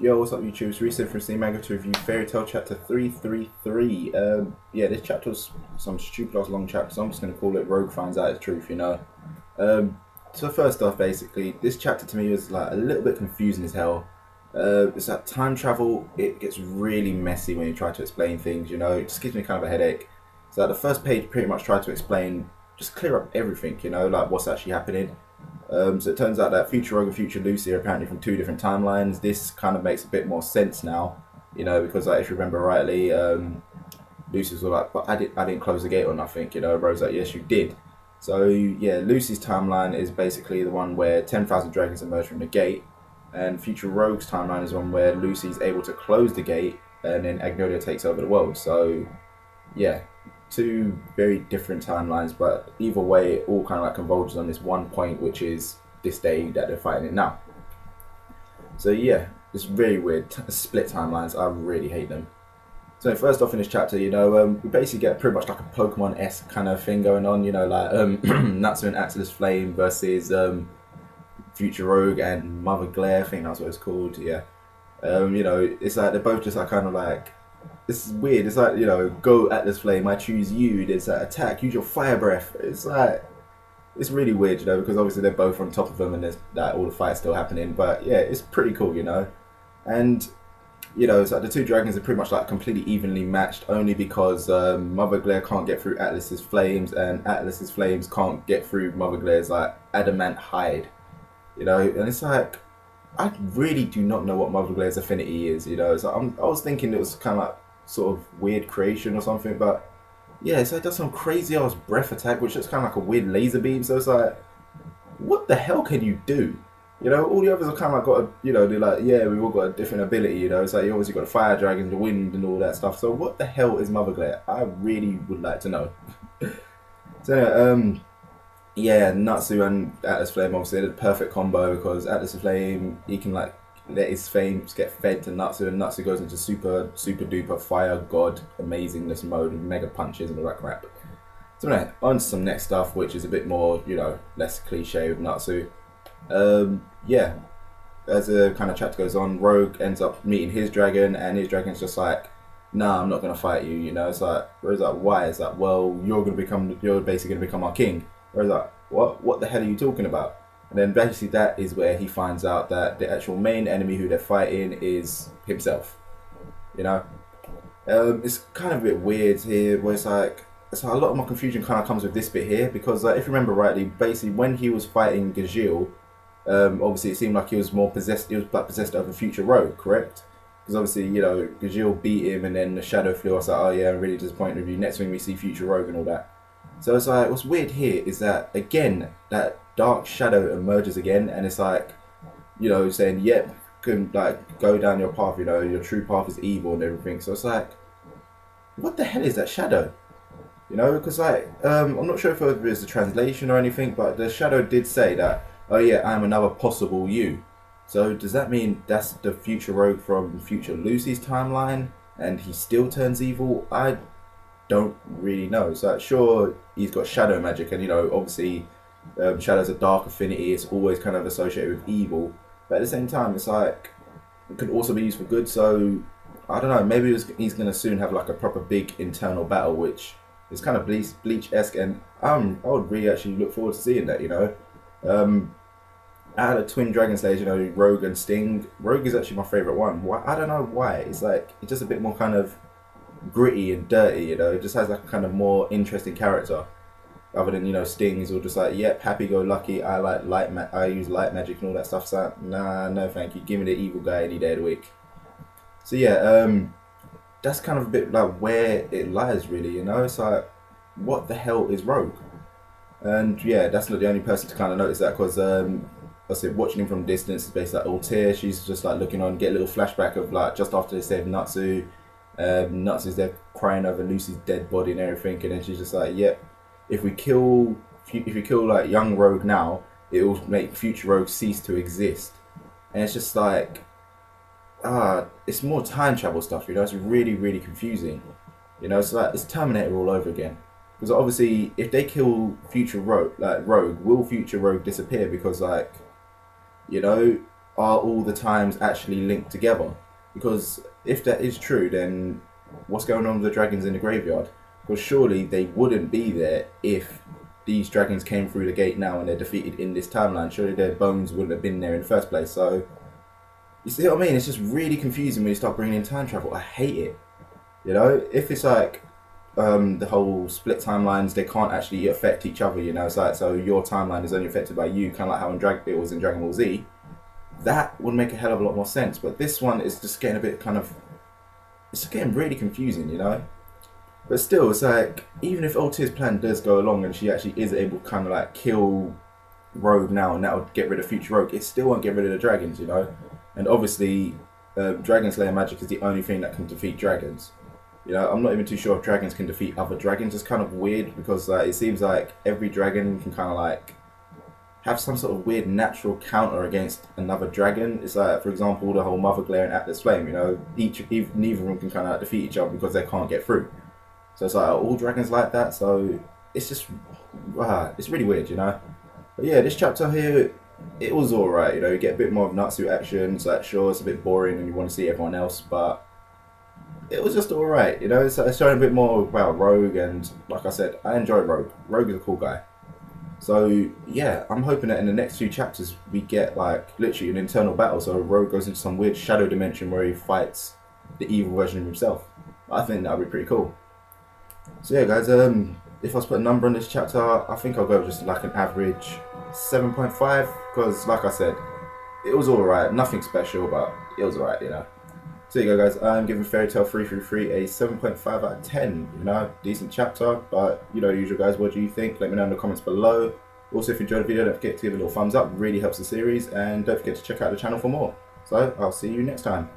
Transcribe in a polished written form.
Yo, what's up YouTube? It's Reset from Steam Manga to review Fairy Tail Chapter 333. Yeah, this chapter was some stupid ass long chapter, so I'm just going to call it Rogue Finds Out His Truth, you know? So first off, basically, this chapter to me was like a little bit confusing as hell. It's like time travel, it gets really messy when you try to explain things, you know? It just gives me kind of a headache. So like, the first page pretty much tried to explain, just clear up everything, you know, like what's actually happening. So it turns out that Future Rogue and Future Lucy are apparently from two different timelines. This kind of makes a bit more sense now, you know, because like, if you remember rightly, Lucy's all like, "But I didn't close the gate or nothing," you know. Rogue's like, "Yes, you did." So yeah, Lucy's timeline is basically the one where 10,000 dragons emerge from the gate, and Future Rogue's timeline is one where Lucy's able to close the gate, and then Agnolia takes over the world. So yeah, two very different timelines, but either way, it all kind of like converges on this one point, which is this day that they're fighting it now. So yeah, it's very weird. Split timelines, I really hate them. So first off in this chapter, you know, we basically get pretty much like a Pokemon-esque kind of thing going on, you know, like Natsu and Atlas Flame versus Future Rogue and Mother Glare, I think that's what it's called, yeah. You know, it's like they're both just like kind of like, this is weird. It's like, you know, go Atlas Flame, I choose you. There's like attack, use your fire breath. It's like, it's really weird, you know, because obviously they're both on top of them and there's like all the fights still happening. But yeah, it's pretty cool, you know. And you know, it's like the two dragons are pretty much like completely evenly matched, only because Mother Glare can't get through Atlas's flames and Atlas's flames can't get through Mother Glare's like adamant hide, you know. And it's like, I really do not know what Mother Glare's affinity is, you know. So I was thinking it was kind of like sort of weird creation or something, but yeah, it's like does some crazy ass breath attack, which is kind of like a weird laser beam. So it's like, what the hell can you do? You know, all the others are kind of like got a, you know, they're like, yeah, we've all got a different ability, you know. It's like you obviously got the fire dragon, the wind, and all that stuff. So what the hell is Mother Glare? I really would like to know. So anyway, yeah, Natsu and Atlas Flame obviously did a perfect combo because Atlas Flame, he can like let his flames get fed to Natsu, and Natsu goes into super duper fire god amazingness mode with mega punches and all that crap. So anyway, on to some next stuff, which is a bit more, you know, less cliche with Natsu. Yeah, as the kind of chapter goes on, Rogue ends up meeting his dragon, and his dragon's just like, "Nah, I'm not gonna fight you." You know, it's like Rogue's like, "Why?" It's like, "Well, you're basically gonna become our king." Rogue's like, "What? What the hell are you talking about?" And then basically that is where he finds out that the actual main enemy who they're fighting is himself. You know, it's kind of a bit weird here, where it's like a lot of my confusion kind of comes with this bit here because if you remember rightly, basically when he was fighting Gajil, obviously it seemed like he was more possessed. He was like possessed of a Future Rogue, correct? Because obviously, you know, Gajil beat him, and then the shadow flew. I was like, oh yeah, I'm really disappointed with you. Next thing we see Future Rogue and all that. So it's like, what's weird here is that again, that dark shadow emerges again, and it's like, you know, saying, yep, can like go down your path. You know, your true path is evil and everything. So it's like, what the hell is that shadow? You know, because like, I'm not sure if it was a translation or anything, but the shadow did say that, oh yeah, I'm another possible you. So does that mean that's the Future Rogue from Future Lucy's timeline, and he still turns evil? I don't really know. So sure, he's got shadow magic, and you know, obviously, shadow's a dark affinity. It's always kind of associated with evil, but at the same time, it's like it could also be used for good. So I don't know. Maybe he's gonna soon have like a proper big internal battle, which is kind of Bleach-esque, and I would really actually look forward to seeing that. You know, out of the twin dragon slayers, you know, Rogue and Sting. Rogue is actually my favorite one. Why? I don't know why. It's like it's just a bit more kind of gritty and dirty. You know, it just has like a kind of more interesting character. Other than, you know, Sting is all just like, yep, happy-go-lucky. I like I use light magic and all that stuff. So nah, no, thank you. Give me the evil guy any day of the week. So yeah, that's kind of a bit like where it lies, really. You know, it's like, what the hell is Rogue? And yeah, that's not the only person to kind of notice that, because I said watching him from distance is basically like Ultear. She's just like looking on, get a little flashback of like just after they saved Natsu. Natsu's there crying over Lucy's dead body and everything, and then she's just like, yep, if we kill like young Rogue now, it will make Future Rogue cease to exist. And it's just like, it's more time travel stuff, you know. It's really confusing, you know. It's like it's Terminator all over again, because obviously if they kill Future Rogue, will Future Rogue disappear? Because like, you know, are all the times actually linked together? Because if that is true, then what's going on with the dragons in the graveyard? Because surely they wouldn't be there if these dragons came through the gate now and they're defeated in this timeline. Surely their bones wouldn't have been there in the first place. So, you see what I mean? It's just really confusing when you start bringing in time travel. I hate it. You know, if it's like the whole split timelines, they can't actually affect each other. You know, it's like, so your timeline is only affected by you, kind of like how it was in Dragon Ball Z. That would make a hell of a lot more sense. But this one is just getting a bit it's getting really confusing, you know. But still, it's like, even if Ultear's plan does go along and she actually is able to kind of like kill Rogue now and that'll get rid of future Rogue, it still won't get rid of the dragons, you know. And obviously, Dragon Slayer magic is the only thing that can defeat dragons. You know, I'm not even too sure if dragons can defeat other dragons. It's kind of weird because it seems like every dragon can kind of like have some sort of weird natural counter against another dragon. It's like, for example, the whole Mother Glare and Atlas Flame. You know, neither of them can kind of defeat each other because they can't get through. So it's like, are all dragons like that? So it's just, it's really weird, you know. But yeah, this chapter here, it was alright. You know, you get a bit more of Natsu action. It's like, sure, it's a bit boring and you want to see everyone else, but it was just alright. You know, it's showing a bit more about Rogue, and like I said, I enjoy Rogue. Rogue is a cool guy. So yeah, I'm hoping that in the next few chapters we get like literally an internal battle. So Rogue goes into some weird shadow dimension where he fights the evil version of himself. I think that would be pretty cool. So yeah, guys, if I was to put a number on this chapter, I think I'll go with just like an average 7.5, because like I said, it was alright. Nothing special, but it was alright, you know. So there you go, guys. I'm giving Fairy Tail 333 a 7.5 out of 10. You know, decent chapter, but you know, usual, guys. What do you think? Let me know in the comments below. Also, if you enjoyed the video, don't forget to give it a little thumbs up. Really helps the series, and don't forget to check out the channel for more. So I'll see you next time.